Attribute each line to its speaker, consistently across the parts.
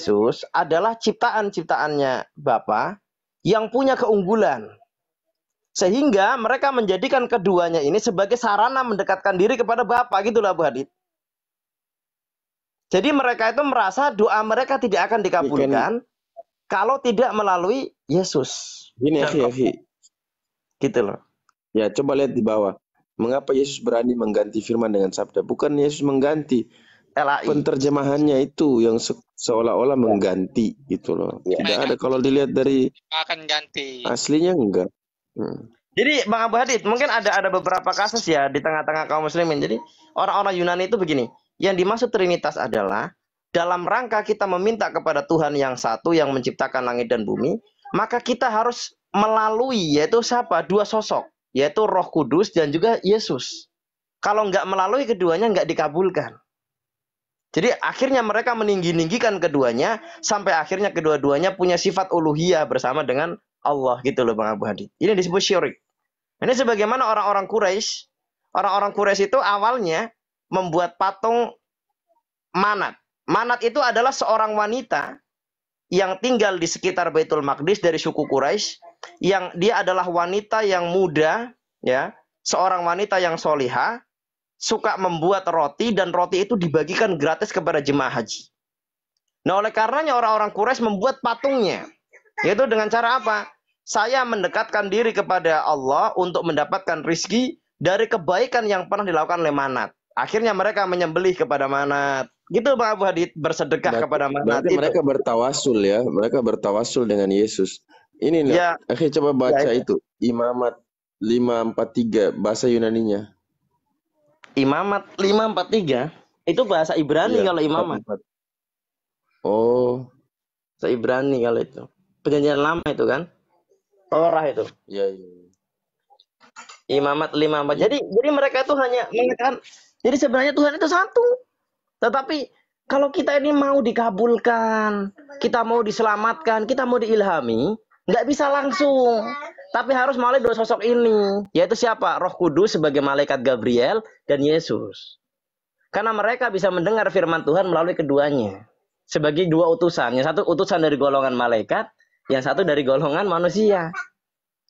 Speaker 1: Yesus adalah ciptaan-ciptaannya Bapa yang punya keunggulan. Sehingga mereka menjadikan keduanya ini sebagai sarana mendekatkan diri kepada Bapa, gitulah Bu Hadid. Jadi mereka itu merasa doa mereka tidak akan dikabulkan kalau tidak melalui Yesus.
Speaker 2: Ini akhi.
Speaker 1: Gitu loh.
Speaker 2: Ya, coba lihat di bawah. Mengapa Yesus berani mengganti firman dengan sabda? Bukan Yesus mengganti. Penterjemahannya itu yang seolah-olah mengganti gitu loh. Tidak ada, kalau dilihat dari
Speaker 3: akan ganti.
Speaker 2: Aslinya enggak.
Speaker 1: Jadi Bang Abu Hadid, mungkin ada beberapa kasus ya di tengah-tengah kaum muslimin. Jadi orang-orang Yunani itu begini, yang dimaksud Trinitas adalah dalam rangka kita meminta kepada Tuhan yang satu yang menciptakan langit dan bumi, maka kita harus melalui yaitu siapa? Dua sosok, yaitu Roh Kudus dan juga Yesus. Kalau nggak melalui keduanya nggak dikabulkan. Jadi akhirnya mereka meninggi-ninggikan keduanya sampai akhirnya kedua-duanya punya sifat uluhiyah bersama dengan Allah gitu loh Bang Abu Hadid. Ini disebut syirik. Ini sebagaimana orang-orang Quraisy. Orang-orang Quraisy itu awalnya membuat patung Manat. Manat itu adalah seorang wanita yang tinggal di sekitar Baitul Maqdis dari suku Quraisy, yang dia adalah wanita yang muda, ya, seorang wanita yang solihah, suka membuat roti dan roti itu dibagikan gratis kepada jemaah haji. Nah, oleh karenanya orang-orang Quraisy membuat patungnya, yaitu dengan cara apa? Saya mendekatkan diri kepada Allah untuk mendapatkan rizki dari kebaikan yang pernah dilakukan oleh Manat. Akhirnya mereka menyembelih kepada Manat. Gitu Bang Abu Hadid, bersedekah kepada Manat.
Speaker 2: Berarti mereka bertawasul ya, mereka bertawasul dengan Yesus. Ini
Speaker 1: ya,
Speaker 2: akhirnya coba baca ya, itu Imamat 543 bahasa Yunaninya.
Speaker 1: Imamat 543 itu bahasa Ibrani ya, kalau Imamat.
Speaker 2: 44. Oh,
Speaker 1: bahasa Ibrani kalau itu. Perjanjian lama itu kan. Torah itu.
Speaker 2: Iya.
Speaker 1: Imamat 54. Jadi mereka itu hanya mengatakan, jadi sebenarnya Tuhan itu satu. Tetapi kalau kita ini mau dikabulkan, kita mau diselamatkan, kita mau diilhami, nggak bisa langsung. Tapi harus melalui dua sosok ini. Yaitu siapa? Roh Kudus sebagai malaikat Gabriel dan Yesus. Karena mereka bisa mendengar firman Tuhan melalui keduanya. Sebagai dua utusan. Yang satu utusan dari golongan malaikat, yang satu dari golongan manusia.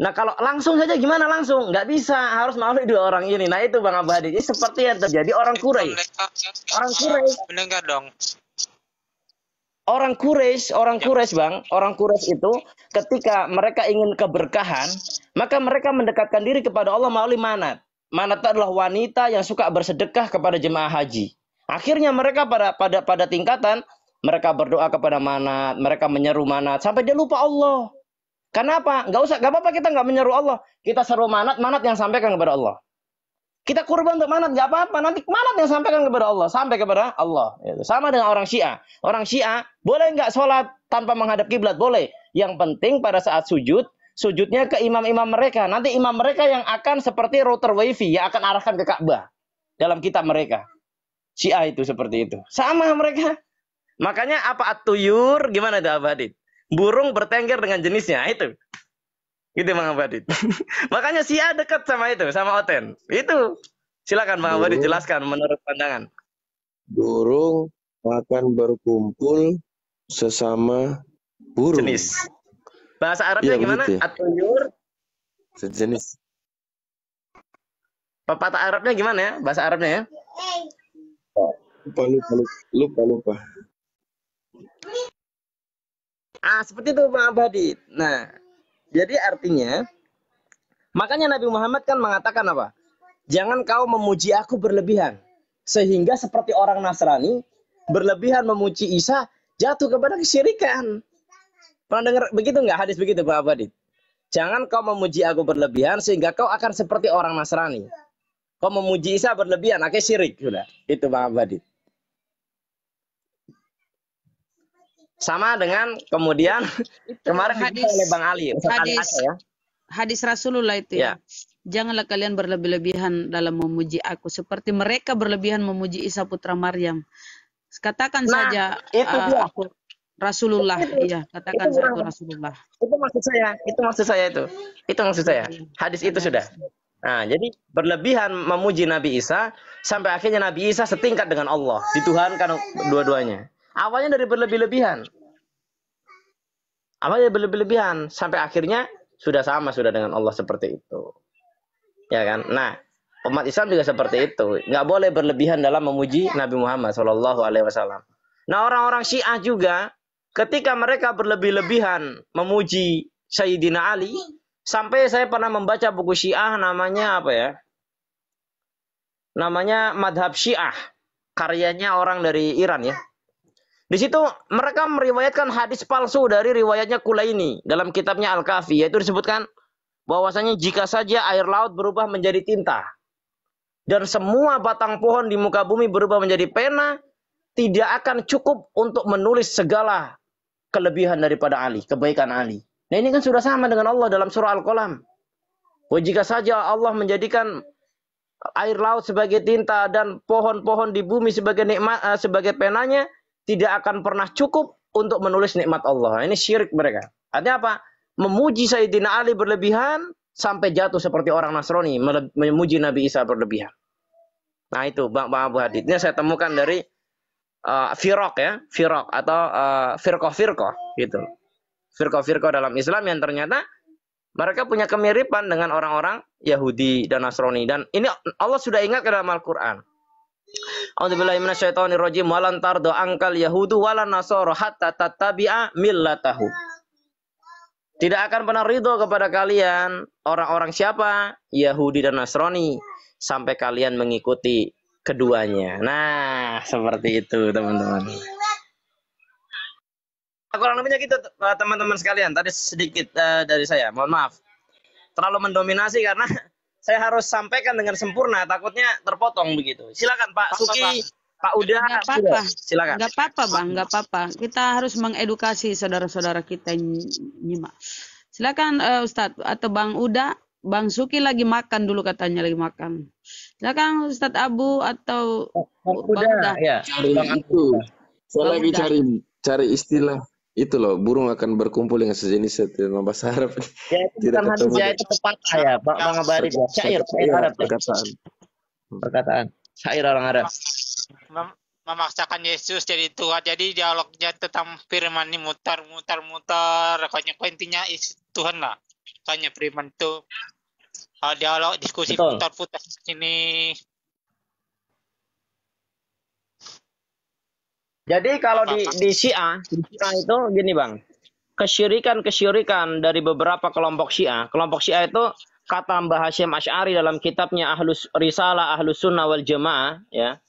Speaker 1: Nah kalau langsung saja gimana langsung? Nggak bisa, harus melalui dua orang ini. Nah itu Bang Abu Hadid, ini seperti yang terjadi orang Quraisy. Orang Quraisy.
Speaker 3: Mendengar dong.
Speaker 1: Orang Quraisy Bang, orang Quraisy itu ketika mereka ingin keberkahan, maka mereka mendekatkan diri kepada Allah melalui Manat. Manat itu adalah wanita yang suka bersedekah kepada jemaah haji. Akhirnya mereka pada tingkatan mereka berdoa kepada Manat, mereka menyeru Manat sampai dia lupa Allah. Kenapa? Nggak apa-apa kita nggak menyeru Allah. Kita seru Manat yang sampaikan kepada Allah. Kita kurban untuk Manat, nggak apa-apa. Nanti Manat yang sampaikan kepada Allah, sampai kepada Allah. Sama dengan orang Syiah. Orang Syiah boleh nggak sholat tanpa menghadap kiblat? Boleh. Yang penting pada saat sujudnya ke imam-imam mereka. Nanti imam mereka yang akan seperti router wifi yang akan arahkan ke Ka'bah dalam kitab mereka. Syiah itu seperti itu. Sama mereka. Makanya apa at-tuyur? Gimana itu Abu Hadid? Burung bertengger dengan jenisnya, itu. Gitu Bang Abu Hadid. Makanya Syiah dekat sama itu, sama Oten. Itu. Silakan Bang Abu Hadid jelaskan menurut pandangan.
Speaker 2: Burung akan berkumpul sesama burung.
Speaker 1: Jenis. Bahasa Arabnya gimana?
Speaker 2: Begitu ya?
Speaker 1: At-tuyur.
Speaker 2: Sejenis.
Speaker 1: Pepatah Arabnya gimana ya? Bahasa Arabnya ya?
Speaker 2: Lupa.
Speaker 1: Seperti itu Bang Abu Hadid. Nah, jadi artinya, makanya Nabi Muhammad kan mengatakan apa? Jangan kau memuji aku berlebihan. Sehingga seperti orang Nasrani, berlebihan memuji Isa, jatuh kepada kesyirikan. Pernah dengar begitu nggak hadis begitu Bang Abu Hadid? Jangan kau memuji aku berlebihan, sehingga kau akan seperti orang Nasrani. Kau memuji Isa berlebihan, akhirnya syirik. Sudah. Itu Bang Abu Hadid. Sama dengan kemudian kemarin oleh Bang Ali.
Speaker 4: Hadis Rasulullah itu ya. Janganlah kalian berlebih-lebihan dalam memuji aku seperti mereka berlebihan memuji Isa putra Maryam. Katakan saja aku Rasulullah. Iya, katakan saja aku Rasulullah.
Speaker 1: Itu maksud saya. Itu maksud saya. Hadis itu sudah. Nah, jadi berlebihan memuji Nabi Isa sampai akhirnya Nabi Isa setingkat dengan Allah, dituhankan dua-duanya. Awalnya dari berlebih-lebihan. Apa ya berlebihan sampai akhirnya sudah sama sudah dengan Allah seperti itu. Ya kan? Nah, umat Islam juga seperti itu. Nggak boleh berlebihan dalam memuji Nabi Muhammad SAW. Nah, orang-orang Syiah juga ketika mereka berlebih-lebihan memuji Sayyidina Ali, sampai saya pernah membaca buku Syiah namanya apa ya? Namanya Madhab Syiah. Karyanya orang dari Iran ya. Di situ mereka meriwayatkan hadis palsu dari riwayatnya Kulaini dalam kitabnya Al-Kafi, yaitu disebutkan bahwasanya jika saja air laut berubah menjadi tinta dan semua batang pohon di muka bumi berubah menjadi pena, tidak akan cukup untuk menulis segala kelebihan daripada Ali, kebaikan Ali. Nah, ini kan sudah sama dengan Allah dalam surah Al-Qalam. Jika saja Allah menjadikan air laut sebagai tinta dan pohon-pohon di bumi sebagai nikmat, sebagai penanya, tidak akan pernah cukup untuk menulis nikmat Allah. Ini syirik mereka. Artinya apa? Memuji Sayyidina Ali berlebihan sampai jatuh seperti orang Nasrani memuji Nabi Isa berlebihan. Nah itu Bang Abu Hadid. Ini saya temukan dari firaq ya, firaq atau firqah-firqah gitu. Firqah-firqah dalam Islam yang ternyata mereka punya kemiripan dengan orang-orang Yahudi dan Nasrani. Dan ini Allah sudah ingatkan dalam Al-Quran. A'udzubillahi minasyaitonirrajim walan tardo angkal yahudu walan nasara hatta tattabi'a millatahu. Tidak akan pernah ridho kepada kalian orang-orang siapa? Yahudi dan Nasrani sampai kalian mengikuti keduanya. Nah, seperti itu teman-teman. Kurang lebihnya gitu teman-teman sekalian. Tadi sedikit dari saya. Mohon maaf. Terlalu mendominasi karena saya harus sampaikan dengan sempurna, takutnya terpotong begitu. Silakan Pak Suki, Pak Uda,
Speaker 4: nggak apa-apa.
Speaker 1: Silakan.
Speaker 4: Nggak apa-apa Bang, nggak apa-apa. Kita harus mengedukasi saudara-saudara kita nyimak. Silakan Ustadz atau Bang Uda, Bang Suki lagi makan dulu katanya lagi makan. Silakan Ustadz Abu atau
Speaker 1: Bang Uda. Ya.
Speaker 2: Itu. Saya lagi cari istilah. Itu loh, burung akan berkumpul dengan sejenis dalam bahasa Arab.
Speaker 1: Ya, itu
Speaker 2: tidak ketemu.
Speaker 1: Ya, itu pepatah ya, Bang Abadi. Syair Arab. Perkataan. Syair orang Arab.
Speaker 3: Memaksakan Yesus jadi Tuhan. Jadi dialognya tentang firman ini mutar. Pokoknya intinya Tuhan lah. Makanya firman itu dialog diskusi putar-putar ini.
Speaker 1: Jadi kalau di Syiah itu gini Bang, kesyirikan dari beberapa kelompok Syiah itu kata Mbah Hasyim Asy'ari dalam kitabnya Risalah Ahlus Sunnah wal Jamaah ya,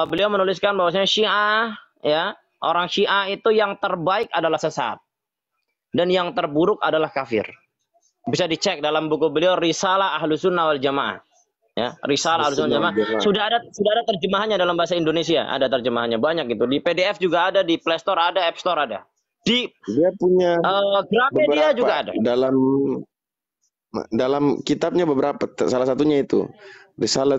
Speaker 1: beliau menuliskan bahwasanya Syiah ya, orang Syiah itu yang terbaik adalah sesat dan yang terburuk adalah kafir. Bisa dicek dalam buku beliau Risalah Ahlus Sunnah wal Jamaah. Ya, Risalah Ahlus Sunnah wal Jamaah. Sudah ada terjemahannya dalam bahasa Indonesia, ada terjemahannya banyak gitu. Di PDF juga ada, di Play Store ada, App Store ada. Dia punya Gramedia juga ada.
Speaker 2: Dalam kitabnya beberapa, salah satunya itu Risalah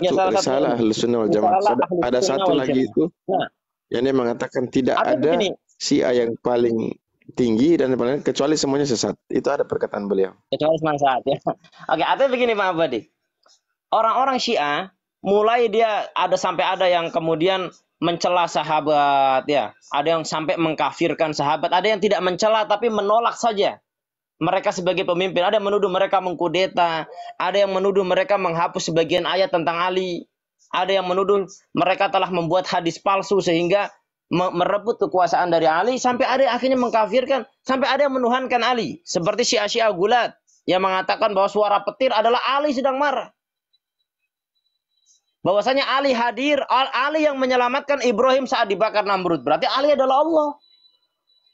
Speaker 2: Ahlus Sunnah wal Jamaah. Ada satu lagi itu yang dia mengatakan tidak ada Syiah yang paling tinggi dan paling kecuali semuanya sesat. Itu ada perkataan beliau.
Speaker 1: Kecuali semua sesat ya. Oke, artinya begini Pak Abadi. Orang-orang Syiah mulai dia sampai ada yang kemudian mencela sahabat ya, ada yang sampai mengkafirkan sahabat, ada yang tidak mencela tapi menolak saja mereka sebagai pemimpin, ada yang menuduh mereka mengkudeta, ada yang menuduh mereka menghapus sebagian ayat tentang Ali, ada yang menuduh mereka telah membuat hadis palsu sehingga merebut kekuasaan dari Ali, sampai ada yang akhirnya mengkafirkan, sampai ada yang menuhankan Ali seperti Syiah Gulat yang mengatakan bahwa suara petir adalah Ali sedang marah. Bahwasanya Ali hadir, Ali yang menyelamatkan Ibrahim saat dibakar Namrud. Berarti Ali adalah Allah.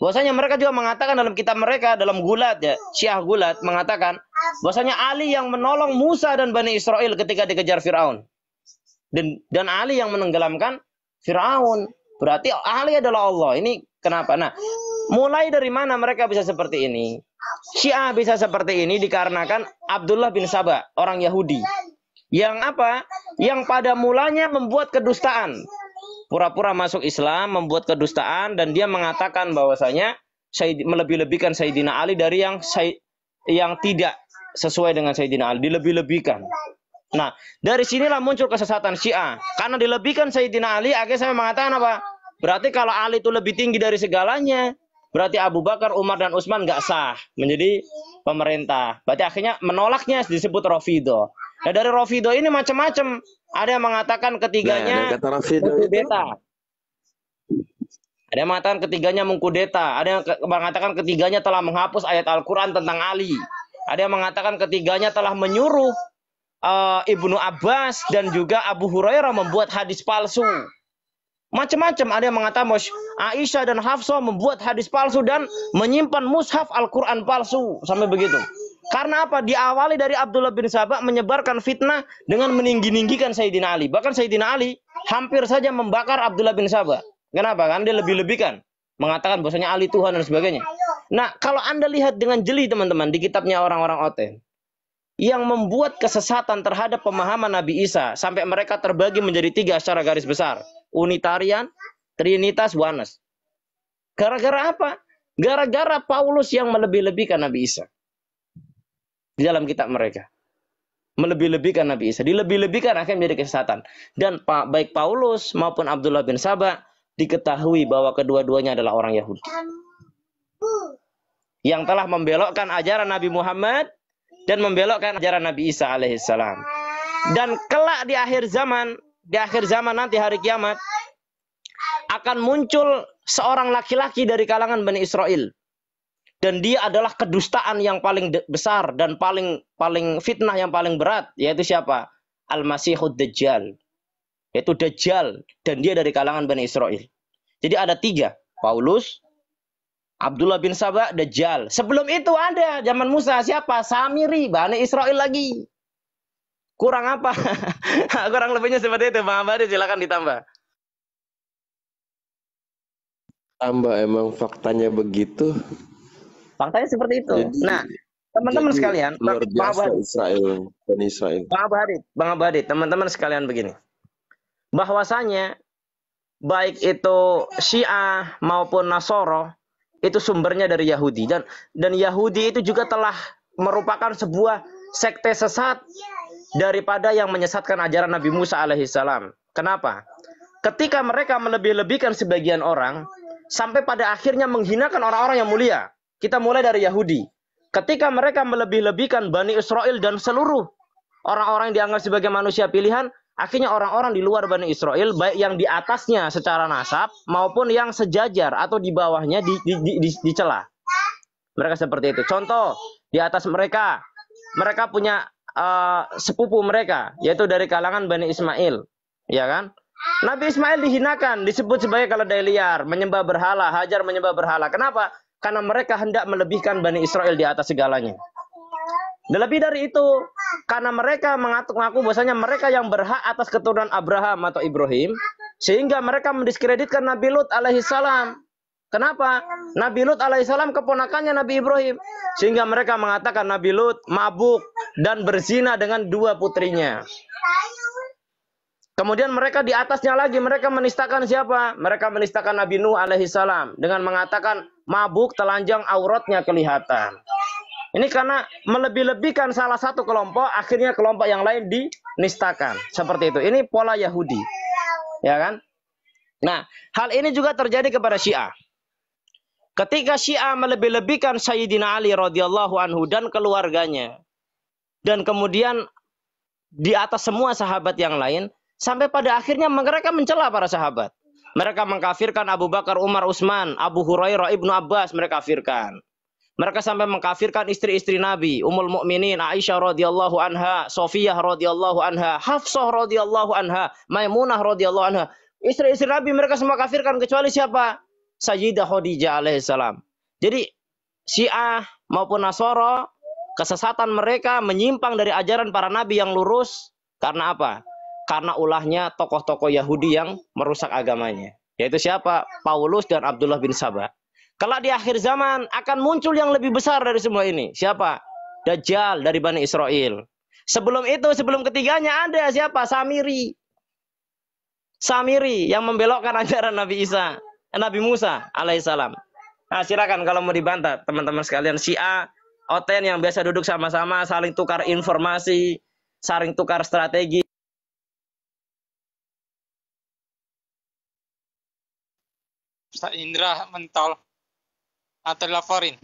Speaker 1: Bahwasanya mereka juga mengatakan dalam kitab mereka, dalam Gulat ya, Syiah Gulat mengatakan bahwasanya Ali yang menolong Musa dan Bani Israel ketika dikejar Firaun. Dan Ali yang menenggelamkan Firaun. Berarti Ali adalah Allah. Ini kenapa? Nah, mulai dari mana mereka bisa seperti ini? Syiah bisa seperti ini dikarenakan Abdullah bin Sabah, orang Yahudi. Yang apa? Yang pada mulanya membuat kedustaan. Pura-pura masuk Islam, membuat kedustaan, dan dia mengatakan bahwasanya melebih-lebihkan Sayyidina Ali dari yang tidak sesuai dengan Sayyidina Ali, dilebih-lebihkan. Nah, dari sinilah muncul kesesatan Syiah. Karena dilebihkan Sayyidina Ali, akhirnya saya mengatakan apa? Berarti kalau Ali itu lebih tinggi dari segalanya, berarti Abu Bakar, Umar, dan Utsman nggak sah menjadi pemerintah. Berarti akhirnya menolaknya disebut Rafidho. Nah dari Rafidho ini macam-macam. Ada yang mengatakan ketiganya mengkudeta. Ada yang mengatakan ketiganya mengkudeta. Ada yang mengatakan ketiganya telah menghapus ayat Al-Quran tentang Ali. Ada yang mengatakan ketiganya telah menyuruh Ibnu Abbas dan juga Abu Hurairah membuat hadis palsu. Macam-macam. Ada yang mengatakan Aisyah dan Hafsah membuat hadis palsu dan menyimpan mushaf Al-Quran palsu. Sampai begitu. Karena apa? Diawali dari Abdullah bin Sabah menyebarkan fitnah dengan meninggi-ninggikan Sayyidina Ali. Bahkan Sayyidina Ali hampir saja membakar Abdullah bin Sabah. Kenapa? Kan dia lebih-lebihkan. Mengatakan bahwasanya Ali Tuhan dan sebagainya. Nah, kalau Anda lihat dengan jeli teman-teman di kitabnya orang-orang Oten. Yang membuat kesesatan terhadap pemahaman Nabi Isa. Sampai mereka terbagi menjadi 3 secara garis besar. Unitarian, Trinitas, Oneness. Gara-gara apa? Gara-gara Paulus yang melebih-lebihkan Nabi Isa. Di dalam kitab mereka. Melebih-lebihkan Nabi Isa. Dilebih-lebihkan akhirnya menjadi kesesatan. Dan baik Paulus maupun Abdullah bin Sabah diketahui bahwa kedua-duanya adalah orang Yahudi. Yang telah membelokkan ajaran Nabi Muhammad dan membelokkan ajaran Nabi Isa alaihissalam. Dan kelak di akhir zaman nanti hari kiamat akan muncul seorang laki-laki dari kalangan Bani Israel. Dan dia adalah kedustaan yang paling besar dan paling fitnah yang paling berat, yaitu siapa? Al-Masihud Dajjal. Yaitu Dajjal, dan dia dari kalangan Bani Israel. Jadi ada 3, Paulus, Abdullah bin Sabah, Dajjal. Sebelum itu ada zaman Musa, siapa? Samiri, Bani Israel lagi. Kurang apa? Kurang lebihnya seperti itu, Bang Abadi, silakan ditambah.
Speaker 2: Tambah, emang faktanya begitu.
Speaker 1: Faktanya seperti itu. Nah, teman-teman sekalian,
Speaker 2: luar biasa Bani Israel.
Speaker 1: Bang Abadi, teman-teman sekalian begini. Bahwasanya baik itu Syiah maupun Nasoro itu sumbernya dari Yahudi, dan Yahudi itu juga telah merupakan sebuah sekte sesat daripada yang menyesatkan ajaran Nabi Musa alaihissalam. Kenapa? Ketika mereka melebih-lebihkan sebagian orang sampai pada akhirnya menghinakan orang-orang yang mulia. Kita mulai dari Yahudi. Ketika mereka melebih-lebihkan Bani Israel dan seluruh orang-orang yang dianggap sebagai manusia pilihan, akhirnya orang-orang di luar Bani Israel, baik yang di atasnya secara nasab maupun yang sejajar atau di bawahnya dicela. Mereka seperti itu. Contoh, di atas mereka punya sepupu mereka, yaitu dari kalangan Bani Ismail, ya kan? Nabi Ismail dihinakan, disebut sebagai keledai liar, menyembah berhala, Hajar menyembah berhala. Kenapa? Karena mereka hendak melebihkan Bani Israel di atas segalanya. Dan lebih dari itu, karena mereka mengaku bahwasanya mereka yang berhak atas keturunan Abraham atau Ibrahim, sehingga mereka mendiskreditkan Nabi Lut alaihissalam. Kenapa? Nabi Lut alaihissalam keponakannya Nabi Ibrahim. Sehingga mereka mengatakan Nabi Lut mabuk dan berzina dengan 2 putrinya. Kemudian mereka di atasnya lagi, mereka menistakan siapa? Mereka menistakan Nabi Nuh alaihissalam dengan mengatakan mabuk telanjang auratnya kelihatan. Ini karena melebih-lebihkan salah satu kelompok, akhirnya kelompok yang lain dinistakan. Seperti itu. Ini pola Yahudi. Ya kan? Nah, hal ini juga terjadi kepada Syiah. Ketika Syiah melebih-lebihkan Sayyidina Ali radhiyallahu anhu dan keluarganya, dan kemudian di atas semua sahabat yang lain, sampai pada akhirnya mereka mencela para sahabat. Mereka mengkafirkan Abu Bakar, Umar, Utsman, Abu Hurairah, Ibnu Abbas, mereka kafirkan. Mereka sampai mengkafirkan istri-istri Nabi, Ummul Mukminin Aisyah radhiyallahu anha, Sofiyah radhiyallahu anha, Hafsah radhiyallahu anha, Maimunah radhiyallahu anha. Istri-istri Nabi mereka semua kafirkan kecuali siapa? Sayyidah Khadijah alaihissalam. Jadi Syiah maupun Nasara, kesesatan mereka menyimpang dari ajaran para nabi yang lurus. Karena apa? Karena ulahnya tokoh-tokoh Yahudi yang merusak agamanya. Yaitu siapa? Paulus dan Abdullah bin Sabah. Kalau di akhir zaman akan muncul yang lebih besar dari semua ini. Siapa? Dajjal dari Bani Israel. Sebelum itu, sebelum ketiganya ada siapa? Samiri. Samiri yang membelokkan ajaran Nabi Nabi Musa alaihissalam. Nah, silakan kalau mau dibantah teman-teman sekalian. Syiah, Oten yang biasa duduk sama-sama, saling tukar informasi, saling tukar strategi.
Speaker 3: Ustaz Indra mentol. atau laporin.